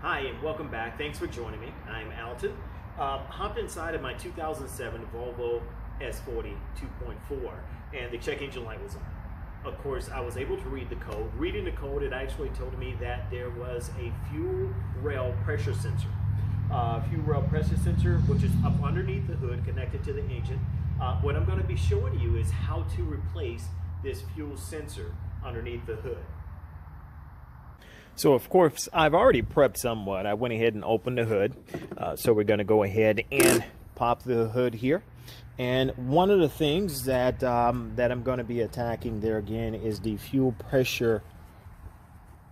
Hi and welcome back. Thanks for joining me. I'm Alton. Hopped inside of my 2007 Volvo S40 2.4 and the check engine light was on. Of course, I was able to read the code. Reading the code, it actually told me that there was a fuel rail pressure sensor. Fuel rail pressure sensor, which is up underneath the hood connected to the engine. What I'm going to be showing you is how to replace this fuel sensor underneath the hood. So of course, I've already prepped somewhat. I went ahead and opened the hood. So we're going to go ahead and pop the hood here. And one of the things that, that I'm going to be attacking there again is the fuel pressure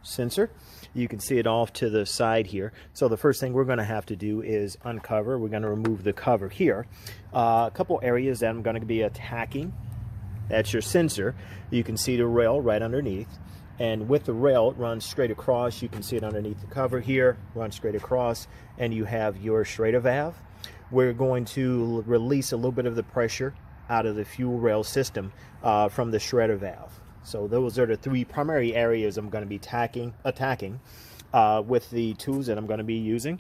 sensor. You can see it off to the side here. So the first thing we're going to have to do is uncover. We're going to remove the cover here. A couple areas that I'm going to be attacking. That's your sensor. You can see the rail right underneath. And with the rail, it runs straight across. You can see it underneath the cover here, runs straight across, and you have your Schrader valve. We're going to release a little bit of the pressure out of the fuel rail system from the Schrader valve. So those are the three primary areas I'm going to be attacking with the tools that I'm going to be using.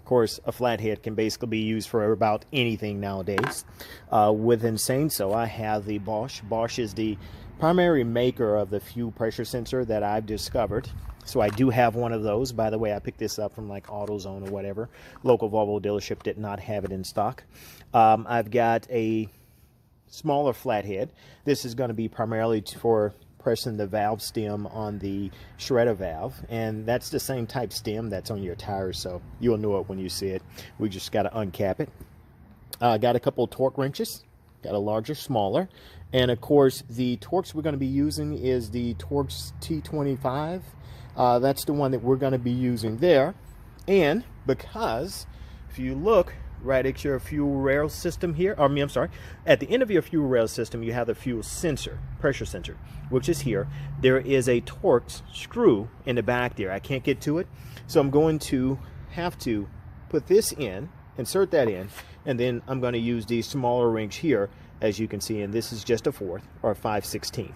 Of course, a flathead can basically be used for about anything nowadays. Within saying so, I have the Bosch. Bosch is the primary maker of the fuel pressure sensor that I've discovered. So I do have one of those. By the way, I picked this up from like AutoZone or whatever. Local Volvo dealership did not have it in stock. I've got a smaller flathead. This is going to be primarily for pressing the valve stem on the Schrader valve, and that's the same type stem that's on your tires, so you'll know it when you see it. We just got to uncap it. Got a couple of torque wrenches, got a larger, smaller, and of course the Torx we're going to be using is the Torx T25. That's the one that we're going to be using there. And because if you look right at your fuel rail system here, I'm sorry, at the end of your fuel rail system you have the fuel sensor, pressure sensor, which is here. There is a Torx screw in the back there. I can't get to it, so I'm going to have to put this in, insert that in, and then I'm going to use these smaller wrench here, as you can see, and this is just a 1/4 or a 5/16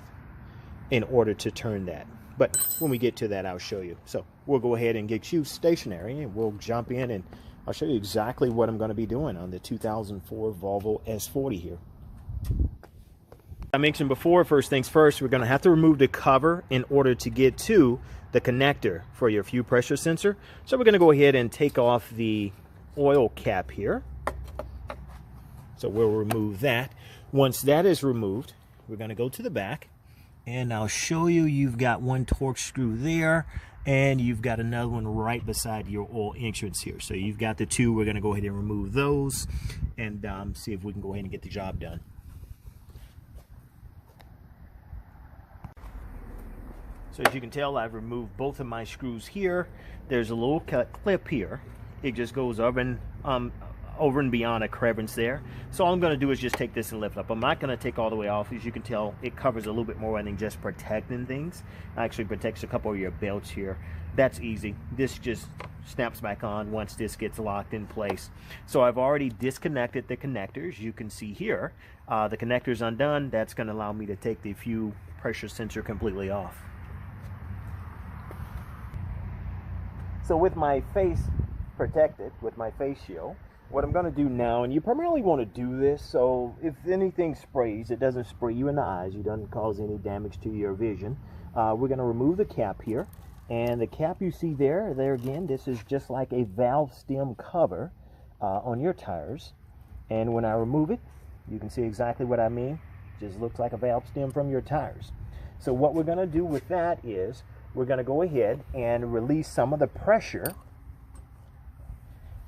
in order to turn that. But when we get to that, I'll show you. So we'll go ahead and get you stationary and we'll jump in and I'll show you exactly what I'm going to be doing on the 2004 Volvo S40 here. I mentioned before, first things first, we're going to have to remove the cover in order to get to the connector for your fuel pressure sensor. So we're going to go ahead and take off the oil cap here. So we'll remove that. Once that is removed, we're going to go to the back and I'll show you. You've got one Torx screw there and you've got another one right beside your oil entrance here. So you've got the two. We're going to go ahead and remove those and see if we can go ahead and get the job done. So as you can tell, I've removed both of my screws here. There's a little cut clip here. It just goes over and beyond a crevice there. So all I'm going to do is just take this and lift up. I'm not going to take all the way off. As you can tell, it covers a little bit more than just protecting things. It actually protects a couple of your belts here. That's easy. This just snaps back on once this gets locked in place. So I've already disconnected the connectors. You can see here the connector's undone. That's going to allow me to take the fuel pressure sensor completely off. So with my face protected, with my face shield, what I'm going to do now, and you primarily want to do this so if anything sprays, it doesn't spray you in the eyes, it doesn't cause any damage to your vision. We're going to remove the cap here, and the cap you see there again, this is just like a valve stem cover on your tires. And when I remove it, you can see exactly what I mean. It just looks like a valve stem from your tires. So what we're going to do with that is we're going to go ahead and release some of the pressure,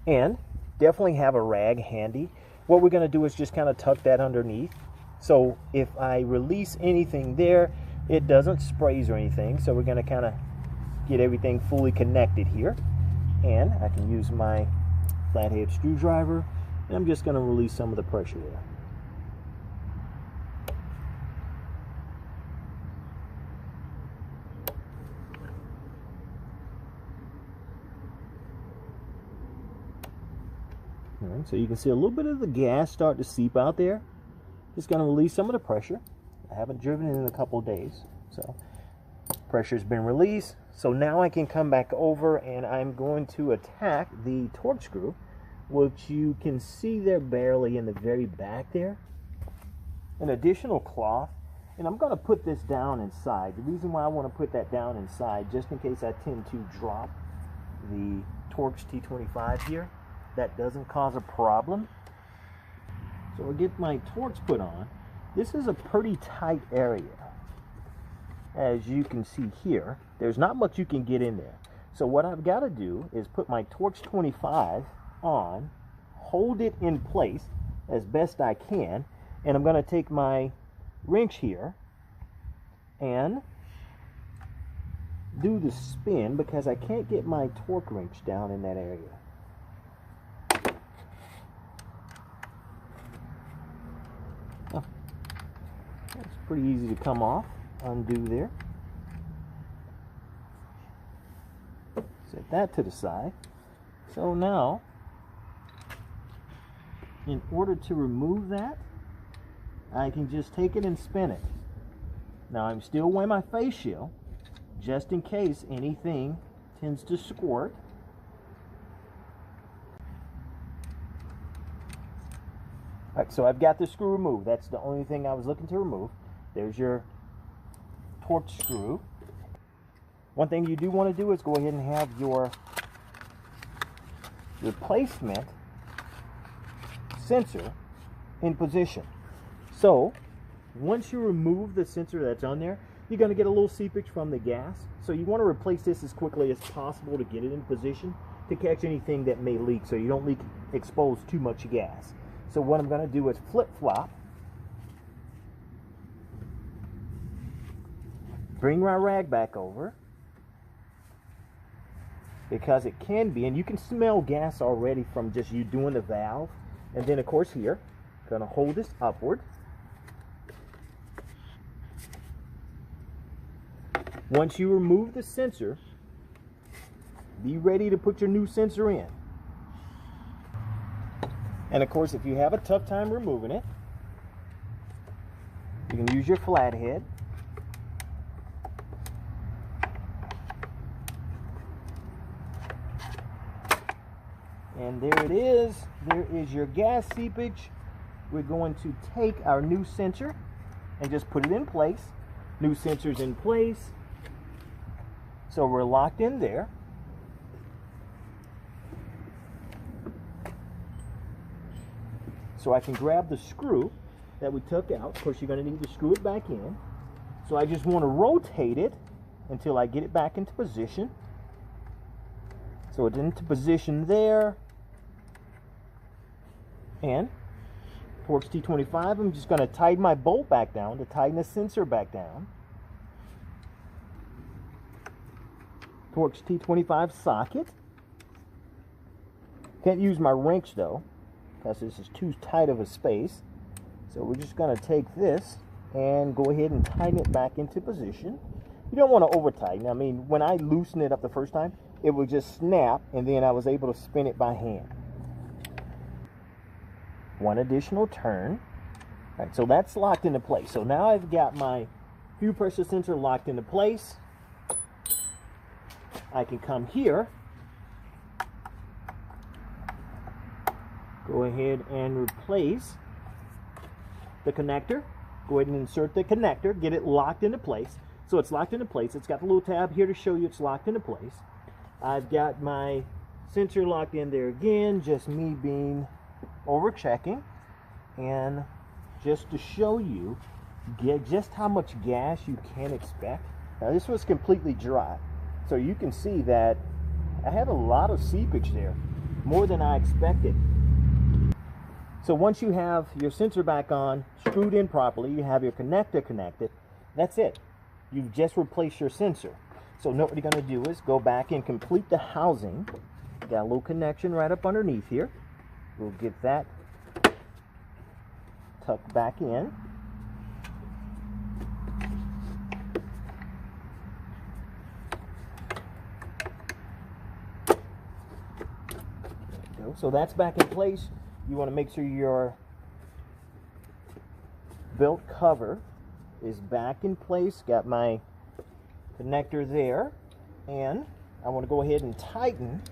and definitely have a rag handy. What we're going to do is just kind of tuck that underneath. So if I release anything there, it doesn't sprays or anything. So we're going to kind of get everything fully connected here. And I can use my flathead screwdriver, and I'm just going to release some of the pressure there. All right, so you can see a little bit of the gas start to seep out there. Just going to release some of the pressure. I haven't driven it in a couple of days, so pressure's been released. So now I can come back over and I'm going to attack the torque screw, which you can see there barely in the very back there. An additional cloth, and I'm going to put this down inside. The reason why I want to put that down inside, just in case I tend to drop the Torx T25 here, that doesn't cause a problem. So I'll get my Torx put on. This is a pretty tight area. As you can see here, there's not much you can get in there. So what I've got to do is put my Torx 25 on, hold it in place as best I can, and I'm going to take my wrench here and do the spin because I can't get my torque wrench down in that area. Oh, it's pretty easy to come off, undo there. Set that to the side. So now, in order to remove that, I can just take it and spin it. Now I'm still wearing my face shield, just in case anything tends to squirt. Alright, so I've got the screw removed. That's the only thing I was looking to remove. There's your torque screw. One thing you do want to do is go ahead and have your replacement sensor in position. So once you remove the sensor that's on there, you're going to get a little seepage from the gas. So you want to replace this as quickly as possible to get it in position to catch anything that may leak, so you don't expose too much gas. So what I'm going to do is flip-flop, bring my rag back over, because it can be, and you can smell gas already from just you doing the valve. And then of course here, going to hold this upward. Once you remove the sensor, be ready to put your new sensor in. And of course, if you have a tough time removing it, you can use your flathead. And there it is. There is your gas seepage. We're going to take our new sensor and just put it in place. New sensor's in place. So we're locked in there. So I can grab the screw that we took out. Of course, you're going to need to screw it back in. So I just want to rotate it until I get it back into position. So it's into position there. And Torx T25, I'm just going to tighten my bolt back down to tighten the sensor back down. Torx T25 socket. Can't use my wrench though, because this is too tight of a space. So we're just going to take this and go ahead and tighten it back into position. You don't want to over tighten. I mean, when I loosened it up the first time, it would just snap, and then I was able to spin it by hand. One additional turn. All right, so that's locked into place. So now I've got my fuel pressure sensor locked into place. I can come here, go ahead and replace the connector. Go ahead and insert the connector, get it locked into place. So it's locked into place. It's got the little tab here to show you it's locked into place. I've got my sensor locked in there again, just me being over checking, and just to show you just how much gas you can expect. Now this was completely dry, so you can see that I had a lot of seepage there, more than I expected. So once you have your sensor back on, screwed in properly, you have your connector connected, that's it. You've just replaced your sensor. So now what you're going to do is go back and complete the housing. Got a little connection right up underneath here. We'll get that tucked back in. There we go. So that's back in place. You want to make sure your belt cover is back in place. Got my connector there. And I want to go ahead and tighten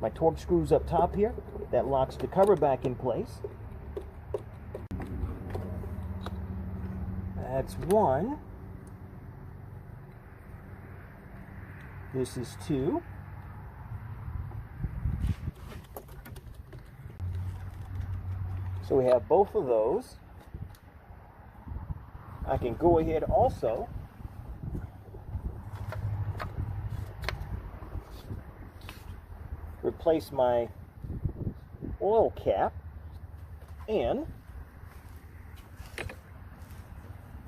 my torque screws up top here. That locks the cover back in place. That's one. This is two. So we have both of those. I can go ahead also replace my oil cap and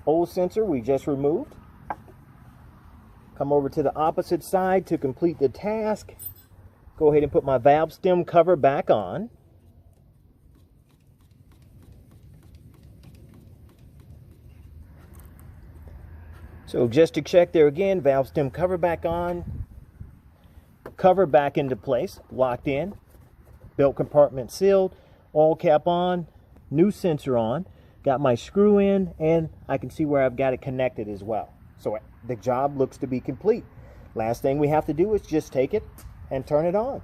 old sensor we just removed. Come over to the opposite side to complete the task. Go ahead and put my valve stem cover back on. So just to check there again, valve stem cover back on, cover back into place, locked in, belt compartment sealed, oil cap on, new sensor on, got my screw in, and I can see where I've got it connected as well. So the job looks to be complete. Last thing we have to do is just take it and turn it on.